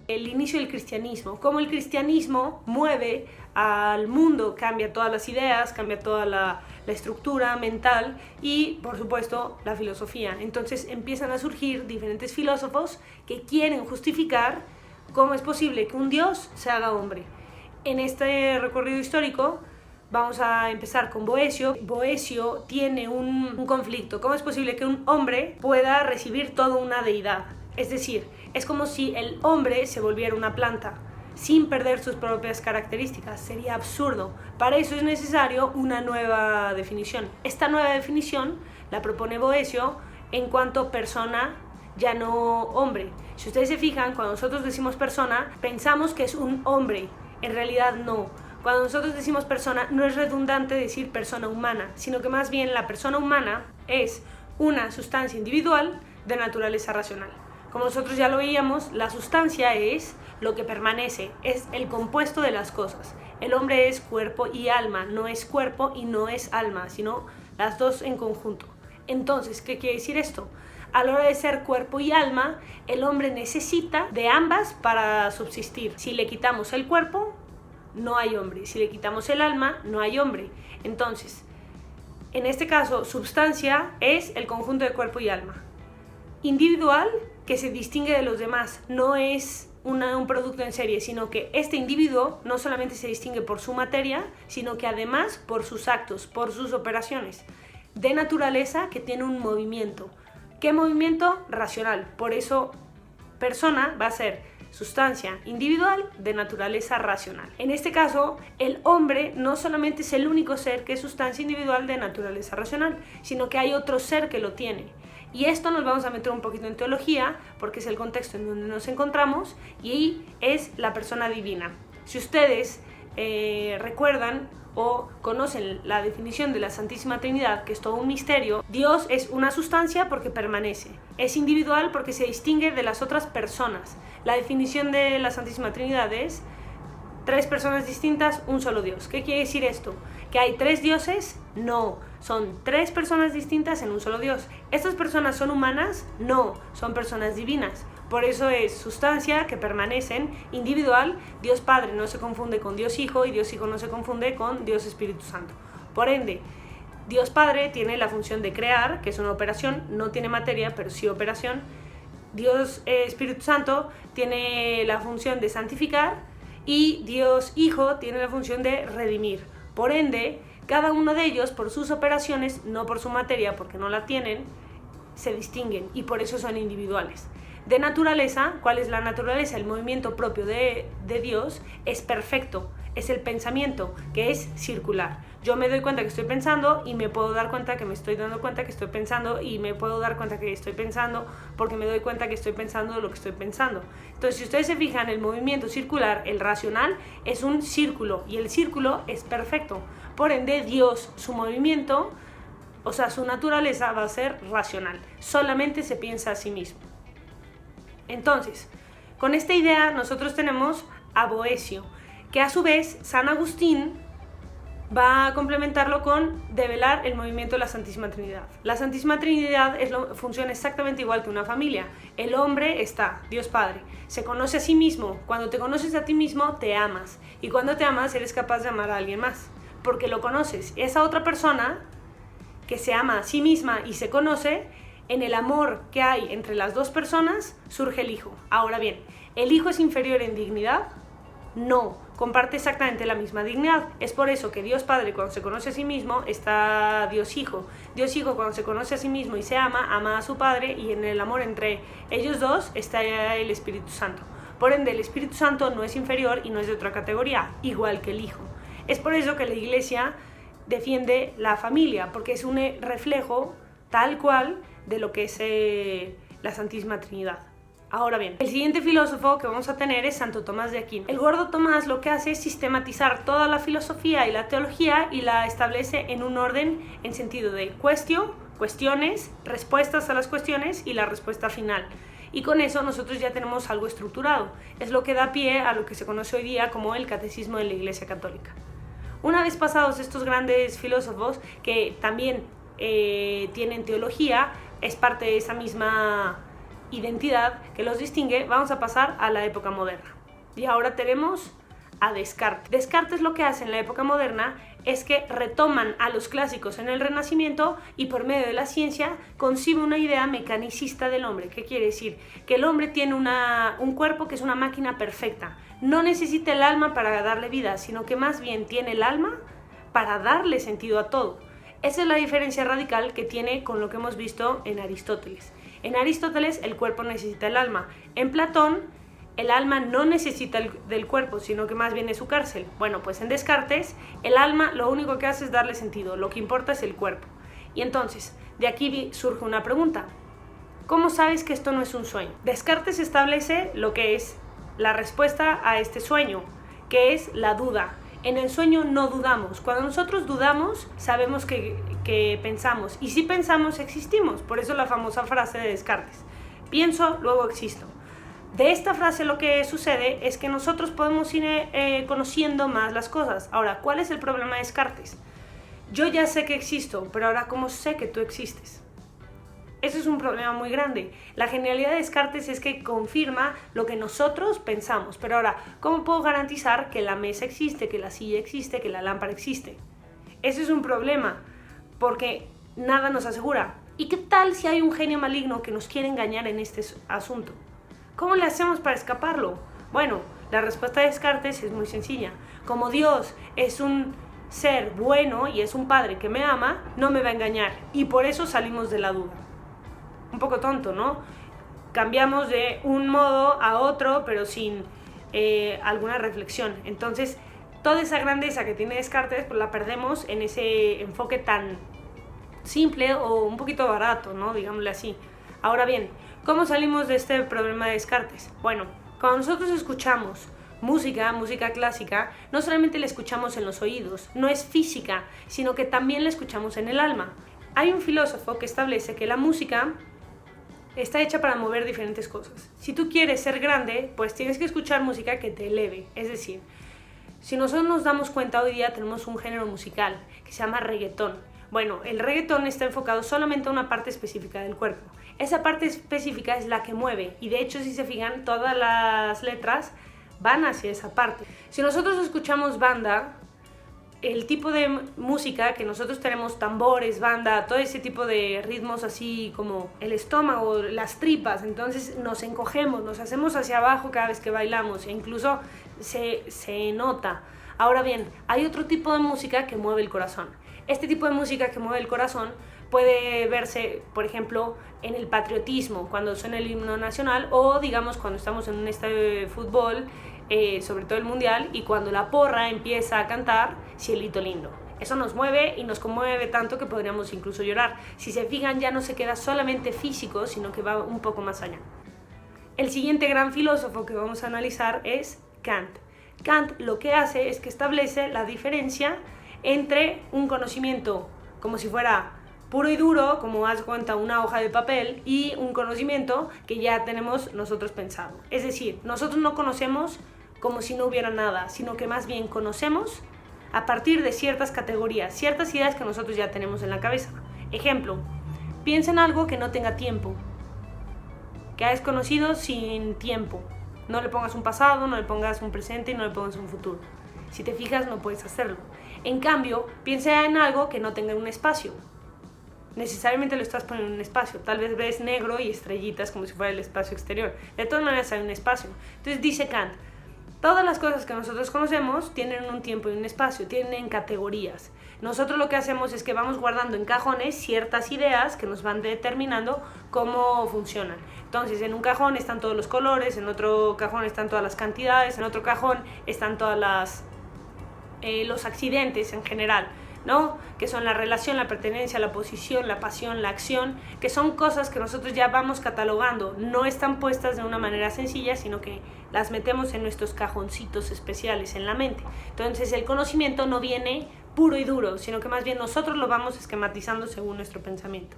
el inicio del cristianismo, cómo el cristianismo mueve al mundo, cambia todas las ideas, cambia toda la estructura mental y, por supuesto, la filosofía. Entonces empiezan a surgir diferentes filósofos que quieren justificar cómo es posible que un Dios se haga hombre. En este recorrido histórico vamos a empezar con Boecio. Boecio tiene un conflicto. ¿Cómo es posible que un hombre pueda recibir toda una deidad? Es decir, es como si el hombre se volviera una planta, sin perder sus propias características. Sería absurdo. Para eso es necesario una nueva definición. Esta nueva definición la propone Boecio en cuanto persona, ya no hombre. Si ustedes se fijan, cuando nosotros decimos persona, pensamos que es un hombre. En realidad no. Cuando nosotros decimos persona, no es redundante decir persona humana, sino que más bien la persona humana es una sustancia individual de naturaleza racional. Como nosotros ya lo veíamos, la sustancia es lo que permanece, es el compuesto de las cosas. El hombre es cuerpo y alma, no es cuerpo y no es alma, sino las dos en conjunto. Entonces, ¿qué quiere decir esto? A la hora de ser cuerpo y alma, el hombre necesita de ambas para subsistir. Si le quitamos el cuerpo, no hay hombre. Si le quitamos el alma, no hay hombre. Entonces, en este caso, substancia es el conjunto de cuerpo y alma. Individual, que se distingue de los demás, no es un producto en serie, sino que este individuo no solamente se distingue por su materia, sino que además por sus actos, por sus operaciones. De naturaleza que tiene un movimiento. ¿Qué movimiento? Racional. Por eso, persona va a ser sustancia individual de naturaleza racional. En este caso, el hombre no solamente es el único ser que es sustancia individual de naturaleza racional, sino que hay otro ser que lo tiene. Y esto nos vamos a meter un poquito en teología, porque es el contexto en donde nos encontramos, y es la persona divina. Si ustedes recuerdan o conocen la definición de la Santísima Trinidad, que es todo un misterio, Dios es una sustancia porque permanece, es individual porque se distingue de las otras personas. La definición de la Santísima Trinidad es tres personas distintas, un solo Dios. ¿Qué quiere decir esto? ¿Que hay tres dioses? No, son tres personas distintas en un solo Dios. ¿Estas personas son humanas? No, son personas divinas. Por eso es sustancia que permanecen, individual. Dios Padre no se confunde con Dios Hijo y Dios Hijo no se confunde con Dios Espíritu Santo. Por ende, Dios Padre tiene la función de crear, que es una operación, no tiene materia, pero sí operación. Dios Espíritu Santo tiene la función de santificar y Dios Hijo tiene la función de redimir. Por ende, cada uno de ellos, por sus operaciones, no por su materia, porque no la tienen, se distinguen y por eso son individuales. De naturaleza, ¿cuál es la naturaleza? El movimiento propio de Dios es perfecto, es el pensamiento, que es circular. Yo me doy cuenta que estoy pensando y me puedo dar cuenta que me estoy dando cuenta que estoy pensando y me puedo dar cuenta que estoy pensando porque me doy cuenta que estoy pensando lo que estoy pensando. Entonces, si ustedes se fijan, el movimiento circular, el racional, es un círculo y el círculo es perfecto. Por ende, Dios, su movimiento, o sea, su naturaleza va a ser racional. Solamente se piensa a sí mismo. Entonces, con esta idea nosotros tenemos a Boecio, que a su vez San Agustín va a complementarlo con develar el movimiento de la Santísima Trinidad. La Santísima Trinidad funciona exactamente igual que una familia. El hombre está, Dios Padre, se conoce a sí mismo. Cuando te conoces a ti mismo, te amas. Y cuando te amas, eres capaz de amar a alguien más, porque lo conoces. Esa otra persona que se ama a sí misma y se conoce, en el amor que hay entre las dos personas, surge el Hijo. Ahora bien, ¿el Hijo es inferior en dignidad? No, comparte exactamente la misma dignidad. Es por eso que Dios Padre, cuando se conoce a sí mismo, está Dios Hijo. Dios Hijo, cuando se conoce a sí mismo y se ama, ama a su Padre, y en el amor entre ellos dos está el Espíritu Santo. Por ende, el Espíritu Santo no es inferior y no es de otra categoría, igual que el Hijo. Es por eso que la Iglesia defiende la familia, porque es un reflejo tal cual de lo que es la Santísima Trinidad. Ahora bien, el siguiente filósofo que vamos a tener es Santo Tomás de Aquino. El gordo Tomás lo que hace es sistematizar toda la filosofía y la teología y la establece en un orden en sentido de cuestiones, respuestas a las cuestiones y la respuesta final. Y con eso nosotros ya tenemos algo estructurado. Es lo que da pie a lo que se conoce hoy día como el Catecismo de la Iglesia Católica. Una vez pasados estos grandes filósofos que también tienen teología, es parte de esa misma identidad que los distingue, vamos a pasar a la época moderna. Y ahora tenemos a Descartes. Descartes lo que hace en la época moderna es que retoman a los clásicos en el Renacimiento y por medio de la ciencia concibe una idea mecanicista del hombre. ¿Qué quiere decir? Que el hombre tiene un cuerpo que es una máquina perfecta. No necesita el alma para darle vida, sino que más bien tiene el alma para darle sentido a todo. Esa es la diferencia radical que tiene con lo que hemos visto en Aristóteles. En Aristóteles el cuerpo necesita el alma. En Platón el alma no necesita del cuerpo, sino que más bien es su cárcel. Bueno, pues en Descartes el alma lo único que hace es darle sentido, lo que importa es el cuerpo. Y entonces, de aquí surge una pregunta. ¿Cómo sabes que esto no es un sueño? Descartes establece lo que es la respuesta a este sueño, que es la duda. En el sueño no dudamos. Cuando nosotros dudamos, sabemos que pensamos. Y si pensamos, existimos. Por eso la famosa frase de Descartes. Pienso, luego existo. De esta frase lo que sucede es que nosotros podemos ir conociendo más las cosas. Ahora, ¿cuál es el problema de Descartes? Yo ya sé que existo, pero ahora ¿cómo sé que tú existes? Eso es un problema muy grande. La genialidad de Descartes es que confirma lo que nosotros pensamos. Pero ahora, ¿cómo puedo garantizar que la mesa existe, que la silla existe, que la lámpara existe? Ese es un problema, porque nada nos asegura. ¿Y qué tal si hay un genio maligno que nos quiere engañar en este asunto? ¿Cómo le hacemos para escaparlo? Bueno, la respuesta de Descartes es muy sencilla. Como Dios es un ser bueno y es un padre que me ama, no me va a engañar. Y por eso salimos de la duda. Un poco tonto, ¿no? Cambiamos de un modo a otro, pero sin alguna reflexión. Entonces, toda esa grandeza que tiene Descartes, pues la perdemos en ese enfoque tan simple o un poquito barato, ¿no? Digámosle así. Ahora bien, ¿cómo salimos de este problema de Descartes? Bueno, cuando nosotros escuchamos música clásica, no solamente la escuchamos en los oídos, no es física, sino que también la escuchamos en el alma. Hay un filósofo que establece que la música está hecha para mover diferentes cosas. Si tú quieres ser grande, pues tienes que escuchar música que te eleve. Es decir, si nosotros nos damos cuenta, hoy día tenemos un género musical que se llama reggaetón. Bueno, el reggaetón está enfocado solamente a una parte específica del cuerpo. Esa parte específica es la que mueve y de hecho, si se fijan, todas las letras van hacia esa parte. Si nosotros escuchamos banda, el tipo de música que nosotros tenemos, tambores, banda, todo ese tipo de ritmos así como el estómago, las tripas, entonces nos encogemos, nos hacemos hacia abajo cada vez que bailamos e incluso se nota. Ahora bien, hay otro tipo de música que mueve el corazón. Este tipo de música que mueve el corazón puede verse, por ejemplo, en el patriotismo, cuando suena el himno nacional, o digamos cuando estamos en un estadio de fútbol, sobre todo el mundial, y cuando la porra empieza a cantar Cielito Lindo. Eso nos mueve y nos conmueve tanto que podríamos incluso llorar. Si se fijan, ya no se queda solamente físico, sino que va un poco más allá. El siguiente gran filósofo que vamos a analizar es Kant. Kant lo que hace es que establece la diferencia entre un conocimiento como si fuera puro y duro, como haz cuenta una hoja de papel, y un conocimiento que ya tenemos nosotros pensado. Es decir, nosotros no conocemos como si no hubiera nada, sino que más bien conocemos a partir de ciertas categorías, ciertas ideas que nosotros ya tenemos en la cabeza. Ejemplo, piensa en algo que no tenga tiempo, que hayas conocido sin tiempo. No le pongas un pasado, no le pongas un presente y no le pongas un futuro. Si te fijas, no puedes hacerlo. En cambio, piensa en algo que no tenga un espacio. Necesariamente lo estás poniendo en un espacio. Tal vez ves negro y estrellitas como si fuera el espacio exterior. De todas maneras hay un espacio. Entonces dice Kant, todas las cosas que nosotros conocemos tienen un tiempo y un espacio, tienen categorías. Nosotros lo que hacemos es que vamos guardando en cajones ciertas ideas que nos van determinando cómo funcionan. Entonces, en un cajón están todos los colores, en otro cajón están todas las cantidades, en otro cajón están todas los accidentes en general, ¿no? Que son la relación, la pertenencia, la posición, la pasión, la acción, que son cosas que nosotros ya vamos catalogando. No están puestas de una manera sencilla, sino que las metemos en nuestros cajoncitos especiales en la mente. Entonces, el conocimiento no viene puro y duro, sino que más bien nosotros lo vamos esquematizando según nuestro pensamiento.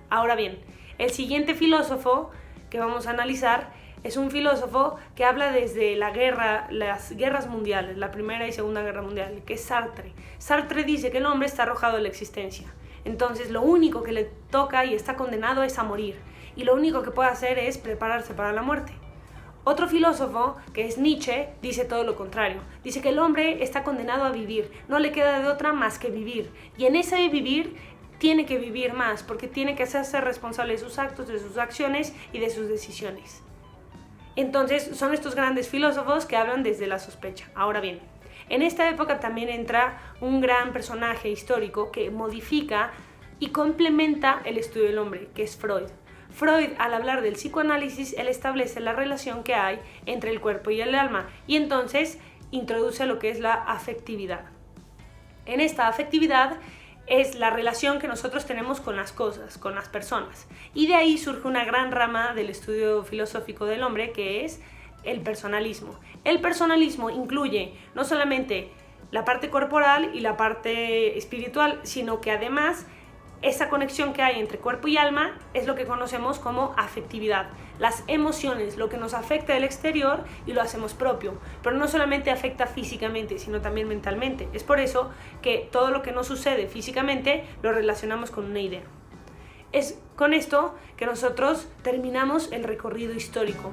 Ahora bien, el siguiente filósofo que vamos a analizar es un filósofo que habla desde las guerras mundiales, la Primera y Segunda Guerra Mundial, que es Sartre. Sartre dice que el hombre está arrojado a la existencia. Entonces, lo único que le toca y está condenado es a morir. y lo único que puede hacer es prepararse para la muerte. Otro filósofo, que es Nietzsche, dice todo lo contrario. Dice que el hombre está condenado a vivir, no le queda de otra más que vivir. Y en ese vivir tiene que vivir más, porque tiene que hacerse responsable de sus actos, de sus acciones y de sus decisiones. Entonces son estos grandes filósofos que hablan desde la sospecha. Ahora bien, en esta época también entra un gran personaje histórico que modifica y complementa el estudio del hombre, que es Freud. Freud, al hablar del psicoanálisis, él establece la relación que hay entre el cuerpo y el alma y entonces introduce lo que es la afectividad. En esta afectividad es la relación que nosotros tenemos con las cosas, con las personas. Y de ahí surge una gran rama del estudio filosófico del hombre, que es el personalismo. El personalismo incluye no solamente la parte corporal y la parte espiritual, sino que además esa conexión que hay entre cuerpo y alma es lo que conocemos como afectividad. Las emociones, lo que nos afecta del exterior y lo hacemos propio. Pero no solamente afecta físicamente, sino también mentalmente. Es por eso que todo lo que nos sucede físicamente lo relacionamos con una idea. Es con esto que nosotros terminamos el recorrido histórico.